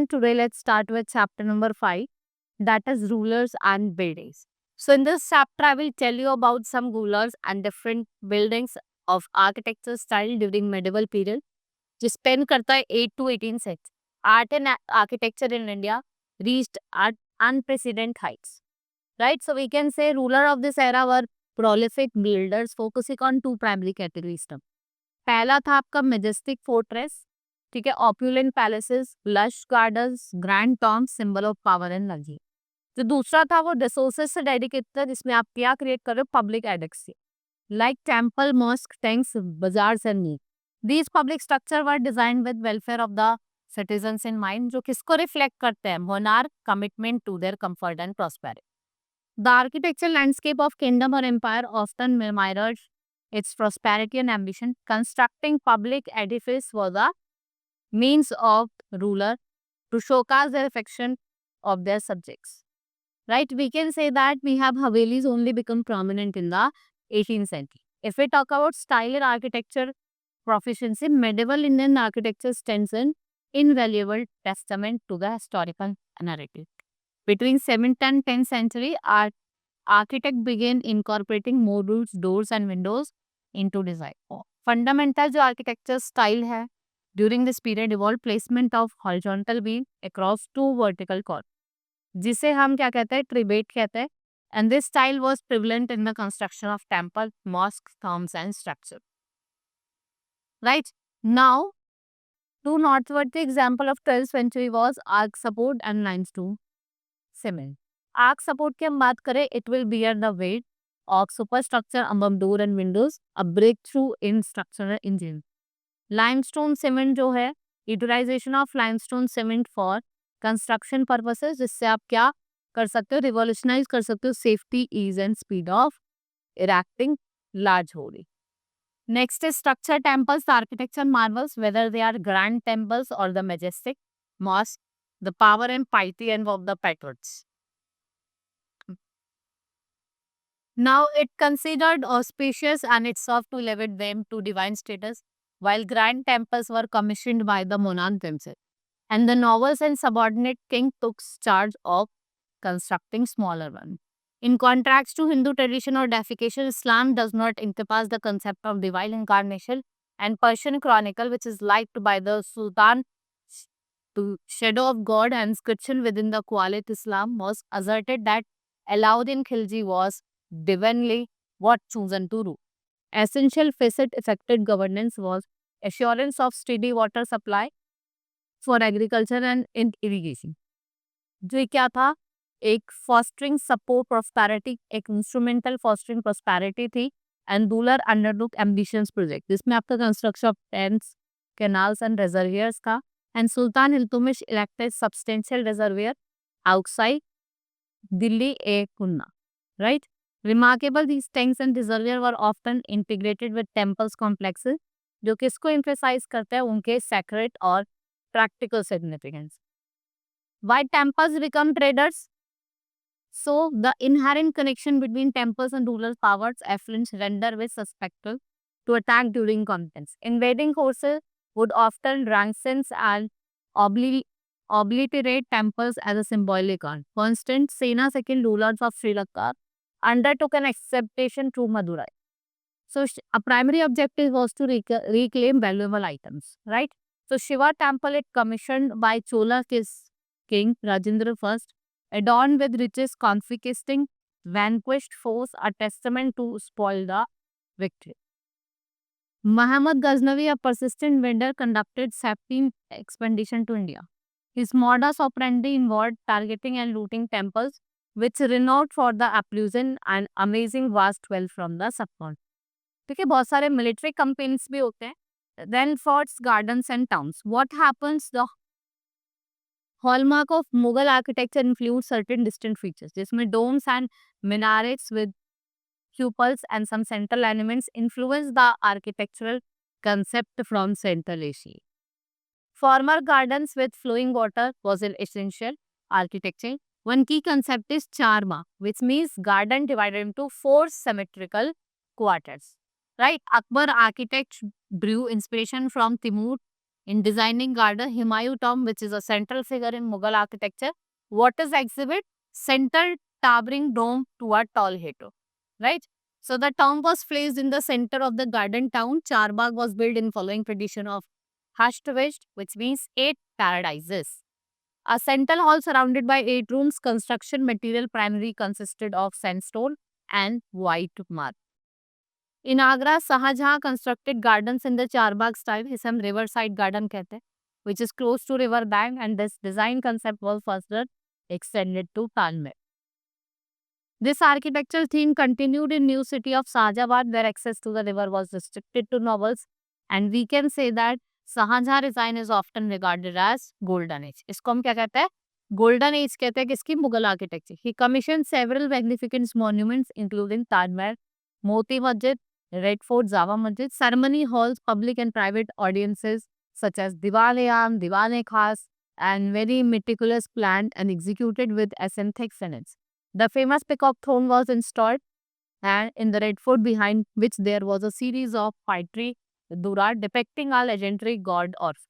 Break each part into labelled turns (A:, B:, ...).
A: everyone. Today, let's start with chapter number 5, that is rulers and buildings. So, in this chapter, I will tell you about some rulers and different buildings of architecture style during medieval period, which span करता है 8 to 18 century. Art and architecture in India reached at unprecedented heights. Right? So, we can say ruler of this era were prolific builders focusing on two primary categories. पहला था आपका Majestic fortress, ठीक है, opulent palaces, lush gardens, grand tomb, symbol of power and luxury. जो दूसरा था वो resources से डेडिकेटेड था, जिसमें आप क्या क्रिएट कर रहे हो, public edifices like temple, mosque, tanks, bazaars and meet. These public structure were designed with welfare of the citizens in mind, जो किसको रिफ्लेक्ट करते हैं, monarch commitment to their comfort and prosperity. The architectural landscape of kingdom or empire often mirrored its prosperity and ambition. Constructing public edifice was a means of ruler to showcase their affection of their subjects. Right? We can say that we have Havelis only become prominent in the 18th century. If we talk about style and architecture proficiency, medieval Indian architecture stands an invaluable testament to the historical narrative. Between 7th and 10th century, architect began incorporating modules, doors and windows into design. Fundamental जो architecture style है during this period evolved placement of horizontal beam across two vertical columns, जिसे हम क्या कहते हैं, ट्रिबेट कहते हैं. And this style was prevalent in the construction of temple, mosques, tombs and structure. Right? Now, two noteworthy example of 12th century was arch support and limestone cement. Arch support की हम बात करें, it will bear the weight of superstructure above door and windows, a breakthrough in structural engineering. Limestone cement जो है, utilization of limestone cement for construction purposes, जिससे आप क्या कर सकते हो, revolutionize कर सकते हो safety, ease and speed of erecting large hoarding. Next is structure temples, the architecture marvels, whether they are grand temples or the majestic mosque, the power and piety and of the patriots. Now it considered auspicious and it served to elevate them to divine status, while grand temples were commissioned by the monarch themselves. And the nobles and subordinate king took charge of constructing smaller ones. In contrast to Hindu tradition or deification, Islam does not encompass the concept of divine incarnation, and Persian chronicle, which is liked by the Sultan to shadow of God and inscription within the Qualit Islam, was asserted that Alauddin Khilji was divinely what chosen to rule. Essential facet affected governance was assurance of steady water supply for agriculture and in irrigation. जो क्या था, एक fostering support prosperity, एक instrumental fostering prosperity थी, and ruler undertook ambitious project, जिसमें आपका construction of dams, canals and reservoirs था, and Sultan Iltutmish erected substantial reservoir outside Delhi a Kunna. Right? Remarkable, these tanks and reservoirs were often integrated with temples complexes, जो किसको emphasize करते हैं, उनके sacred और practical significance. Why temples become traders? So, the inherent connection between temples and rural powers affluence render with susceptible to attack during conflicts. Invading forces would often ransack and obliterate temples as a symbolic art. For instance, Sena second rulers of Sri Lanka undertook an acceptation through Madurai. So, a primary objective was to reclaim valuable items, right? So, Shiva temple it commissioned by Chola king Rajendra I, adorned with riches confiscating vanquished foes, a testament to spoil the victory. Muhammad Ghaznavi, a persistent vendor, conducted 17 expedition to India. His modus operandi involved targeting and looting temples, which renowned for the ablution and amazing vast wealth from the subcontinent. ठीक है, बहुत सारे military companies भी होते हैं. Then forts, gardens and towns. What happens? The hallmark of Mughal architecture includes certain distinct features, जिसमें domes and minarets with cupolas and some central elements influence the architectural concept from Central Asia. Former gardens with flowing water was an essential architecture. One key concept is charma, which means garden divided into 4 symmetrical quarters. Right? Akbar architects drew inspiration from Timur In designing garden, Humayun tomb, which is a central figure in Mughal architecture, what is exhibit? Central towering dome to a tall height, right? So the tomb was placed in the center of the garden town. Charbagh was built in following tradition of Hashtavishd, which means 8 paradises. A central hall surrounded by 8 rooms. Construction material primarily consisted of sandstone and white marble. In Agra, Shahjahan constructed gardens in the Charbagh style. इसे हम riverside garden कहते हैं, which is close to river bank, and this design concept was further extended to Tanmir. This architectural theme continued in new city of Shahjahabad, where access to the river was restricted to nobles, and we can say that Shahjahan design is often regarded as golden age. इसको हम क्या कहते हैं? Golden age कहते हैं किसकी? Mughal architecture. He commissioned several magnificent monuments, including Taj Mahal, Moti Masjid, Red Fort, Jama Masjid, ceremony halls, public and private audiences such as Diwan-e-Aam, Diwan-e-Khas, and very meticulous planned and executed with aesthetic finesse. The famous Peacock Throne was installed, and in the Red Fort, behind which there was a series of poetry dura depicting a legendary god Orpheus.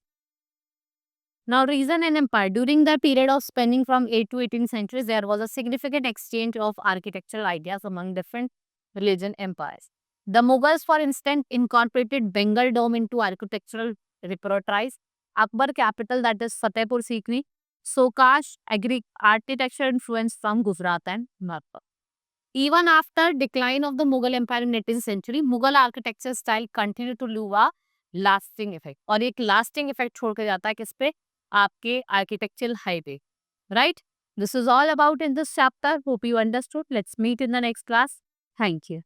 A: Now, reason and empire. During the period of spanning from 8th to 18th centuries, there was a significant exchange of architectural ideas among different religion empires. The Mughals, for instance, incorporated Bengal Dome into architectural repertoire. Akbar capital, that is Fatehpur Sikri, Sokash architecture influence from Gujarat and Marwar. Even after decline of the Mughal Empire in 18th century, Mughal architecture style continued to leave a lasting effect. और एक lasting effect छोड़ के जाता है किस पे? आपके architectural highway, right? This is all about in this chapter. Hope you understood. Let's meet in the next class. Thank you.